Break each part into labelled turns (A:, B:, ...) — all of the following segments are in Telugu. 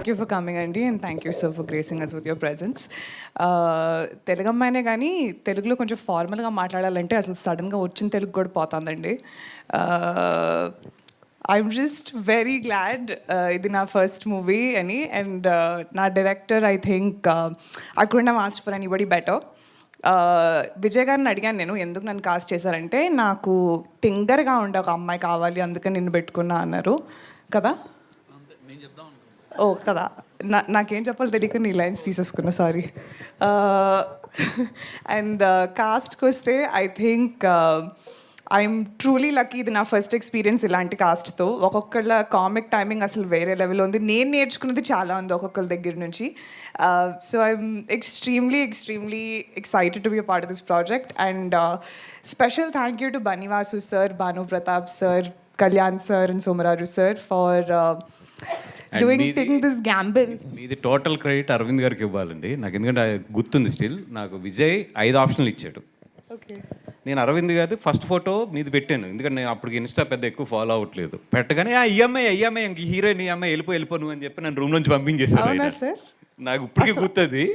A: థ్యాంక్ యూ ఫర్ కమింగ్ అండి, and thank you sir for gracing us with your presence. Telugu అమ్మాయినే కానీ తెలుగులో కొంచెం ఫార్మల్గా మాట్లాడాలంటే అసలు సడన్గా వచ్చిన తెలుగు కూడా పోతుందండి. ఐఎమ్ జస్ట్ వెరీ గ్లాడ్ ఇది నా ఫస్ట్ మూవీ అని, అండ్ నా director I think I couldn't have asked for anybody better. Vijay గారిని అడిగాను నేను, ఎందుకు నన్ను కాస్ట్ చేశారంటే నాకు టింగర్గా ఉండే ఒక అమ్మాయి కావాలి, అందుకని నిన్ను పెట్టుకున్నా అన్నారు కదా. ఓ కదా, నాకేం చెప్పాలో తెలియక నీ లైన్స్ తీసేసుకున్నా, సారీ. అండ్ కాస్ట్కి వస్తే I think I'm truly lucky. ఇది నా ఫస్ట్ ఎక్స్పీరియన్స్ ఇలాంటి కాస్ట్తో. ఒక్కొక్కళ్ళ కామిక్ టైమింగ్ అసలు వేరే లెవెల్లో ఉంది. నేను నేర్చుకున్నది చాలా ఉంది ఒక్కొక్కరి దగ్గర నుంచి. So I'm extremely excited to be a part of this project. And special thank you to Banivasu sir, Bhanu Pratap sir, Kalyan sir and Somaraju sir for taking this gamble.
B: మీది టోటల్ క్రెడిట్ అరవింద్ గారికి ఇవ్వాలండి నాకు, ఎందుకంటే గుర్తుంది స్టిల్. నాకు విజయ్ 5 ఆప్షన్లు ఇచ్చాడు.
A: ఓకే,
B: నేను అరవింద్ గారి ఫస్ట్ ఫోటో మీది పెట్టాను, ఎందుకంటే నేను అప్పటికి ఇన్స్టా పెద్ద ఎక్కువ ఫాలో అవ్వట్లేదు. పెట్టగానే ఈ అమ్మాయి ఇంక హీరోయిన్, ఈ అమ్మాయి వెళ్ళిపో నువ్వు అని చెప్పి నన్ను రూమ్ నుంచి పంపించేశారు.
A: సార్
B: నాకు ఇప్పటికీ గుర్తుంది.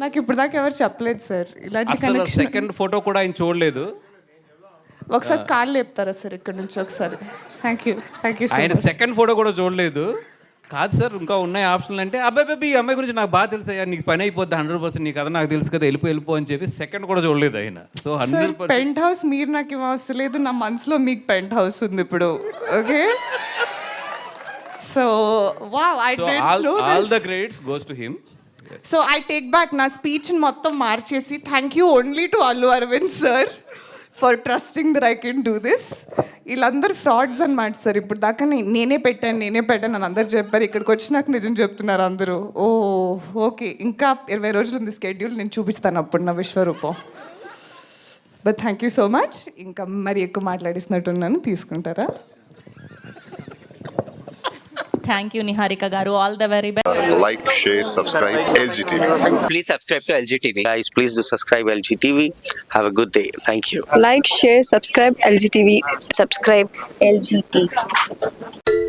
A: నాకు ఇప్పుడు దాకా ఎవరు చెప్పలేదు సార్ ఇలాంటి
B: అసలు సెకండ్ ఫోటో కూడా ఆయన చూడలేదు.
A: ఒకసారి కాళ్ళు లేపుతారా సార్ ఇక్కడ నుంచి ఒకసారి? Thank you.
B: ఆయన సెకండ్ ఫోటో కూడా చూడలేదు. కాదు సార్ ఇంకా ఉన్నాయి ఆప్షన్లు అంటే, అబ్బాయి ఈ అమ్మాయి గురించి నాకు బాగా తెలుసు అయ్యా, నీకు పని అయిపోద్ది 100%, నీకు కదా నాకు తెలుసు కదా, వెళ్ళిపో అని చెప్పి సెకండ్ కూడా చూడలేదు ఆయన. సో 100%
A: పెంట్ హౌస్ మీరు నాకు ఏం అవసరం లేదు, నా మనసులో మీకు పెంట్ హౌస్ ఉంది ఇప్పుడు. Okay, so wow, I did no
B: all the credits goes to him.
A: So I take back నా స్పీచ్ మొత్తం మార్చేసి thank you only to Allu Aravind sir for trusting that I can do this. వీళ్ళందరూ ఫ్రాడ్స్ అనమాట సార్. ఇప్పుడు దాకా నేనే పెట్టాను అని అందరు చెప్పారు. ఇక్కడికి వచ్చి నాకు నిజం చెప్తున్నారు అందరూ. ఓ ఓకే, ఇంకా 20 రోజులు ఉంది స్కెడ్యూల్, నేను చూపిస్తాను అప్పుడు నా విశ్వరూపం. But thank you so much. ఇంకా మరి ఎక్కువ మాట్లాడిస్తున్నట్టున్నాను, తీసుకుంటారా?
C: Thank you, Niharika Garu. All the very best.
D: Like, share, subscribe LG TV.
E: Please subscribe to LG TV. Guys, please do subscribe LG TV. Have a good day. Thank you.
F: Like, share, subscribe LG TV. Subscribe LG TV.